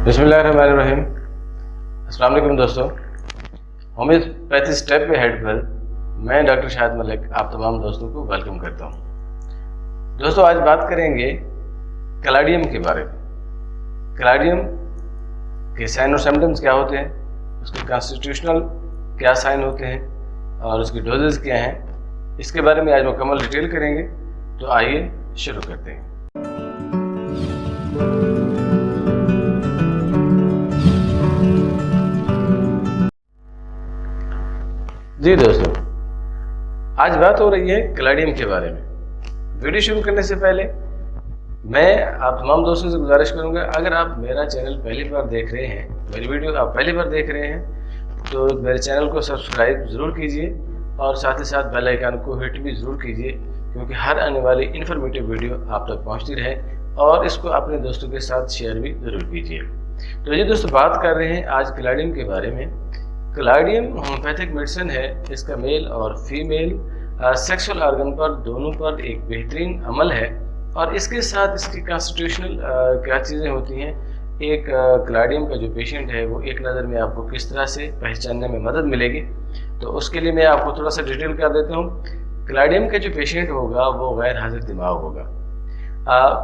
बिस्मिल्लाहिर्रहमानिर्रहीम। अस्सलाम वालेकुम दोस्तों, होम्योपैथी स्टेप पे हेड पर मैं डॉक्टर शाहिद मलिक आप तमाम दोस्तों को वेलकम करता हूँ। दोस्तों, आज बात करेंगे क्लाइडियम के बारे में। क्लाइडियम के साइन और सिम्टम्स क्या होते हैं, उसके कॉन्स्टिट्यूशनल क्या साइन होते हैं और उसकी डोजेज क्या हैं, इसके बारे में आज मुकम्मल डिटेल करेंगे। तो आइए शुरू करते हैं। जी दोस्तों, आज बात हो रही है क्लाइडियम के बारे में। वीडियो शुरू करने से पहले मैं आप तमाम दोस्तों से गुजारिश करूंगा, अगर आप मेरा चैनल पहली बार देख रहे हैं, मेरी वीडियो आप पहली बार देख रहे हैं, तो मेरे चैनल को सब्सक्राइब ज़रूर कीजिए और साथ ही साथ बेल आइकन को हिट भी ज़रूर कीजिए, क्योंकि हर आने वाली इन्फॉर्मेटिव वीडियो आप तक पहुँचती रहे और इसको अपने दोस्तों के साथ शेयर भी ज़रूर कीजिए। तो ये दोस्तों, बात कर रहे हैं आज क्लाइडियम के बारे में। क्लाइडियम होम्योपैथिक मेडिसिन है। इसका मेल और फीमेल सेक्सुअल ऑर्गन पर दोनों पर एक बेहतरीन अमल है और इसके साथ इसकी कॉन्स्टिट्यूशनल क्या चीज़ें होती हैं। एक क्लाइडियम का जो पेशेंट है वो एक नज़र में आपको किस तरह से पहचानने में मदद मिलेगी, तो उसके लिए मैं आपको थोड़ा सा डिटेल कर देता हूँ। क्लाइडियम का जो पेशेंट होगा वो गैर हाजिर दिमाग होगा।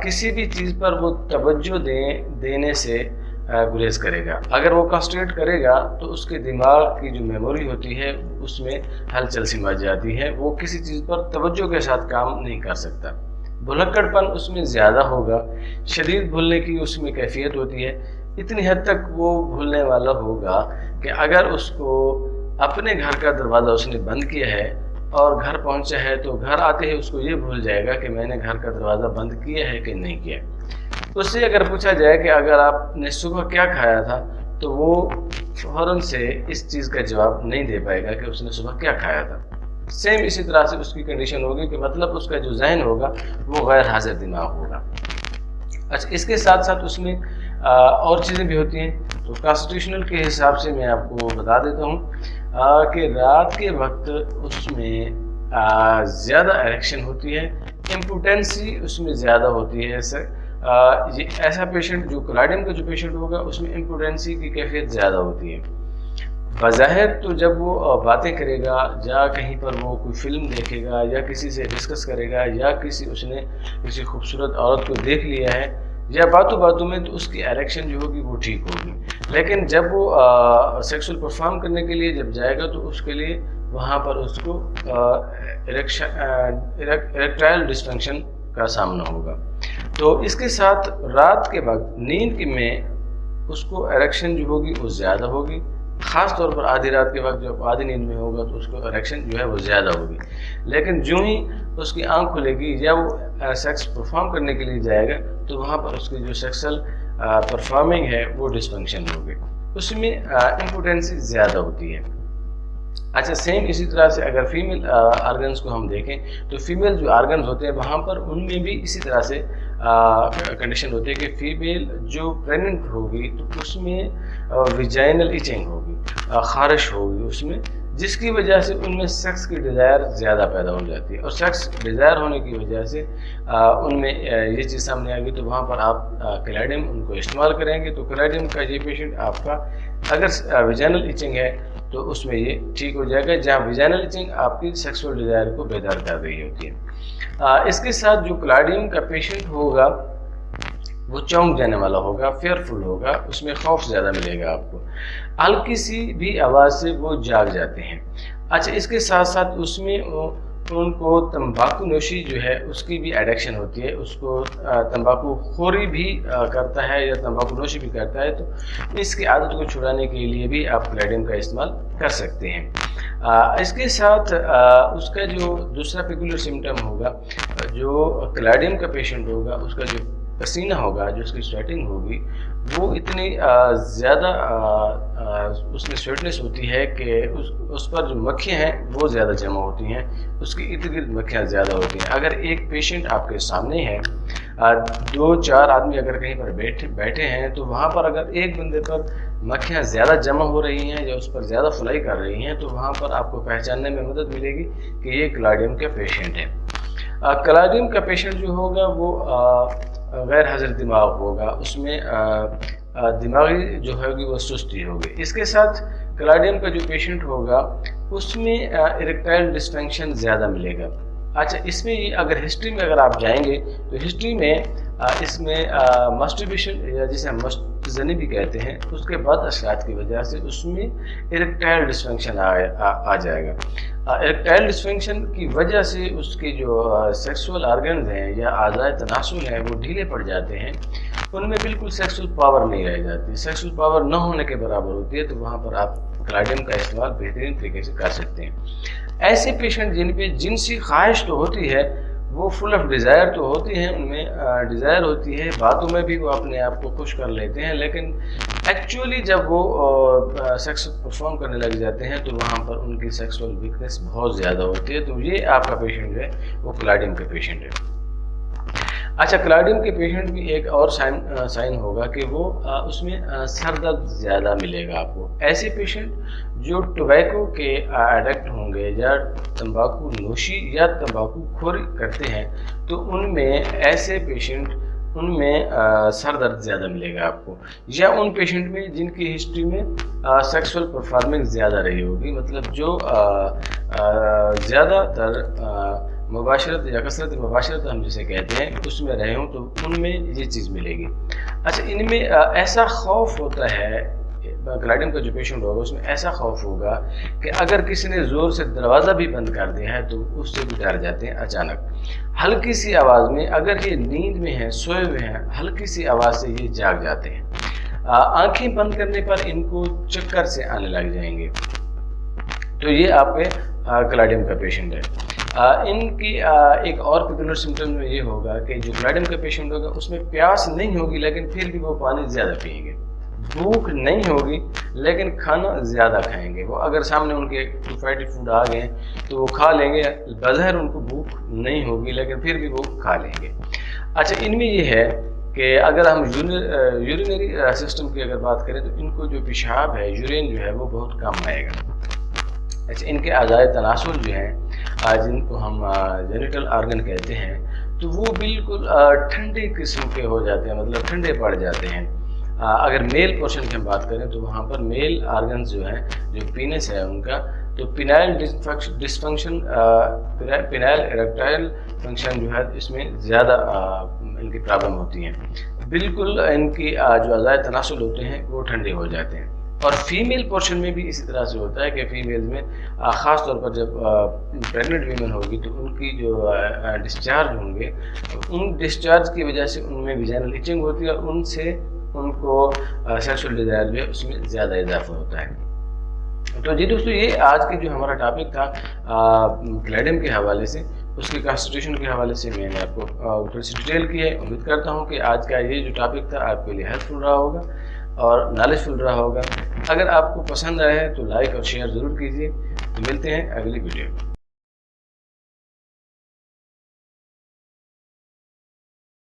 किसी भी चीज़ पर वो तवज्जो देने से गुरेज करेगा। अगर वो कंसंट्रेट करेगा तो उसके दिमाग की जो मेमोरी होती है उसमें हलचल सी मच जाती है, वो किसी चीज़ पर तवज्जो के साथ काम नहीं कर सकता। भुलक्कड़पन उसमें ज़्यादा होगा, शदीद भूलने की उसमें कैफियत होती है। इतनी हद तक वो भूलने वाला होगा कि अगर उसको अपने घर का दरवाज़ा उसने बंद किया है और घर पहुंचा है तो घर आते ही उसको ये भूल जाएगा कि मैंने घर का दरवाज़ा बंद किया है कि नहीं किया। उससे अगर पूछा जाए कि अगर आपने सुबह क्या खाया था, तो वो फौरन से इस चीज़ का जवाब नहीं दे पाएगा कि उसने सुबह क्या खाया था। सेम इसी तरह से उसकी कंडीशन होगी कि मतलब उसका जो जहन होगा वो गैर हाजिर दिमाग होगा। अच्छा, इसके साथ साथ उसमें और चीज़ें भी होती हैं। तो कॉन्स्टिट्यूशनल के हिसाब से मैं आपको बता देता हूँ कि रात के वक्त उसमें ज़्यादा इरेक्शन होती है, इम्पोटेंसी उसमें ज़्यादा होती है। ये ऐसा पेशेंट जो क्लाइडियम का जो पेशेंट होगा उसमें इम्पोटेंसी की कैफियत ज़्यादा होती है। बज़ाहिर तो जब वो बातें करेगा या कहीं पर वो कोई फिल्म देखेगा या किसी से डिस्कस करेगा या उसने किसी खूबसूरत औरत को देख लिया है या बातों में, तो उसकी इरेक्शन जो होगी वो ठीक होगी। लेकिन जब वो सेक्सुअल परफॉर्म करने के लिए जब जाएगा तो उसके लिए वहाँ पर उसको इरेक्टाइल डिस्फंक्शन का सामना होगा। तो इसके साथ रात के वक्त नींद में उसको इरेक्शन जो होगी वो ज़्यादा होगी, ख़ास तौर पर आधी रात के वक्त जब आधी नींद में होगा तो उसको इरेक्शन जो है वो ज़्यादा होगी। लेकिन जो ही उसकी आंख खुलेगी या वो सेक्स परफॉर्म करने के लिए जाएगा तो वहाँ पर उसकी जो सेक्सुअल परफॉर्मिंग है वो डिस्फंक्शन होगी, उसमें इम्पोटेंसी ज़्यादा होती है। अच्छा, सेम इसी तरह से अगर फीमेल आर्गन्स को हम देखें तो फीमेल जो आर्गन्स होते हैं वहाँ पर उनमें भी इसी तरह से कंडीशन होती है कि फीमेल जो प्रेग्नेंट होगी तो उसमें विजाइनल इचिंग होगी, खारिश होगी उसमें, जिसकी वजह से उनमें सेक्स की डिज़ायर ज़्यादा पैदा हो जाती है और सेक्स डिज़ायर होने की वजह से उनमें ये चीज़ सामने आएगी। तो वहाँ पर आप क्लाइडियम उनको इस्तेमाल करेंगे तो क्लाइडियम का ये पेशेंट आपका अगर विजाइनल इचिंग है तो उसमें ये ठीक हो जाएगा, जहाँ विजाइनल इचिंग आपकी सेक्सुअल डिज़ायर को बेदार कर रही होती है। इसके साथ जो क्लाइडियम का पेशेंट होगा वो चौंक जाने वाला होगा, फेयरफुल होगा, उसमें खौफ ज़्यादा मिलेगा आपको, हल्की सी भी आवाज़ से वो जाग जाते हैं। अच्छा, इसके साथ साथ उसमें उनको तंबाकू नोशी जो है उसकी भी एडिक्शन होती है, उसको तंबाकू खोरी भी करता है या तंबाकू नोशी भी करता है, तो इसकी आदत को छुड़ाने के लिए भी आप क्लाइडियम का इस्तेमाल कर सकते हैं। इसके साथ उसका जो दूसरा पेक्युलर सिम्टम होगा, जो क्लाइडियम का पेशेंट होगा उसका जो पसीना होगा, जो उसकी स्वेटिंग होगी वो इतनी ज़्यादा उसमें स्वेटनेस होती है कि उस पर जो मक्खियाँ हैं वो ज़्यादा जमा होती हैं, उसकी इर्द गिर्द मक्खियाँ ज़्यादा होती हैं। अगर एक पेशेंट आपके सामने है, 2-4 आदमी अगर कहीं पर बैठे हैं तो वहाँ पर अगर एक बंदे पर मक्खियाँ ज़्यादा जमा हो रही हैं या उस पर ज़्यादा फ्लाई कर रही हैं तो वहाँ पर आपको पहचानने में मदद मिलेगी कि ये क्लाइडियम का पेशेंट है। क्लाइडियम का पेशेंट जो होगा वो गैर हाजिर दिमाग होगा, उसमें दिमागी जो होगी वो सुस्ती होगी। इसके साथ क्लाइडियम का जो पेशेंट होगा उसमें इरेक्टाइल डिस्फंक्शन ज़्यादा मिलेगा। अच्छा, इसमें ये अगर हिस्ट्री में अगर आप जाएंगे तो हिस्ट्री में इसमें मस्टरबेशन या जिसे हम मस्तजनी भी कहते हैं, उसके बाद असरात की वजह से उसमें इरेक्टाइल डिस्फंक्शन आ जाएगा। इरेक्टाइल डिस्फंक्शन की वजह से उसके जो सेक्सुअल ऑर्गन्स हैं या आज़ाए तनासुल हैं वो ढीले पड़ जाते हैं, उनमें बिल्कुल सेक्सुअल पावर नहीं रह जाती, सेक्सुअल पावर न होने के बराबर होती है। तो वहाँ पर आप क्लाइडियम का इस्तेमाल बेहतरीन तरीके से कर सकते हैं। ऐसे पेशेंट जिन पे जिनसी ख्वाहिश तो होती है, वो फुल ऑफ डिज़ायर तो होती हैं, उनमें डिज़ायर होती है, बातों में भी वो अपने आप को खुश कर लेते हैं, लेकिन एक्चुअली जब वो सेक्स परफॉर्म करने लग जाते हैं तो वहाँ पर उनकी सेक्सुअल वीकनेस बहुत ज़्यादा होती है। तो ये आपका पेशेंट जो है वो क्लाइडियम के पेशेंट है। अच्छा, क्लाइडियम के पेशेंट में एक और साइन होगा कि वो उसमें सर दर्द ज़्यादा मिलेगा आपको। ऐसे पेशेंट जो टोबैको के एडिक्ट होंगे या तंबाकू नोशी या तंबाकू खोरी करते हैं, तो उनमें ऐसे पेशेंट उनमें सर दर्द ज़्यादा मिलेगा आपको। या उन पेशेंट में जिनकी हिस्ट्री में सेक्सुअल परफॉर्मेंस ज़्यादा रही होगी, मतलब जो ज़्यादातर मुबाशरत या कसरत मुबाशरत हम जिसे कहते हैं उसमें रहे हों, तो उनमें ये चीज़ मिलेगी। अच्छा, इनमें ऐसा खौफ होता है, क्लाइडियम का जो पेशेंट होगा उसमें ऐसा खौफ होगा कि अगर किसी ने ज़ोर से दरवाज़ा भी बंद कर दिया है तो उससे भी डर जाते हैं। अचानक हल्की सी आवाज़ में, अगर ये नींद में हैं, सोए हुए हैं, हल्की सी आवाज़ से ये जाग जाते हैं। आंखें बंद करने पर इनको चक्कर से आने लग जाएंगे। तो ये आपके क्लाइडियम का पेशेंट है। इनकी एक और पेक्युलर सिम्टम में ये होगा कि जो क्लाइडियम का पेशेंट होगा उसमें प्यास नहीं होगी, लेकिन फिर भी वो पानी ज़्यादा पिएंगे। भूख नहीं होगी लेकिन खाना ज़्यादा खाएंगे। वो अगर सामने उनके फैटी फूड आ गए तो वो खा लेंगे, बज़ाहिर उनको भूख नहीं होगी लेकिन फिर भी वो खा लेंगे। अच्छा, इनमें ये है कि अगर हम यूरिनरी सिस्टम की अगर बात करें तो इनको जो पेशाब है, यूरिन जो है वो बहुत कम आएगा। अच्छा, इनके आज़ाए तनासुल जो हैं जिनको हम जेनिटल ऑर्गन कहते हैं, तो वो बिल्कुल ठंडे किस्म के हो जाते हैं, मतलब ठंडे पड़ जाते हैं। अगर मेल पोर्शन की हम बात करें तो वहाँ पर मेल ऑर्गन्स जो हैं, जो पीनस है उनका, तो phenyl dysfunction, phenyl erectile function जो है इसमें ज़्यादा इनकी प्रॉब्लम होती है। बिल्कुल इनकी जो आज़ाए तनासुल होते हैं वो ठंडे हो जाते हैं। और फीमेल पोर्शन में भी इसी तरह से होता है कि फीमेल में ख़ास तौर पर जब प्रेग्नेंट वीमेन होगी तो उनकी जो डिस्चार्ज होंगे, उन डिस्चार्ज की वजह से उनमें विजाइनल इचिंग होती है और उनसे उनको सेक्सुअल डिज़ायर जो है उसमें ज़्यादा इजाफा होता है। तो जी दोस्तों, ये आज की जो हमारा टॉपिक था क्लाइडियम के हवाले से, उसके कॉन्स्टिट्यूशन के हवाले से मैंने आपको थोड़ी सी डिटेल की है। उम्मीद करता हूँ कि आज का ये जो टॉपिक था आपके लिए हेल्पफुल रहा होगा और नॉलेजफुल रहा होगा। अगर आपको पसंद आया है तो लाइक और शेयर ज़रूर कीजिए। तो मिलते हैं अगली वीडियो में।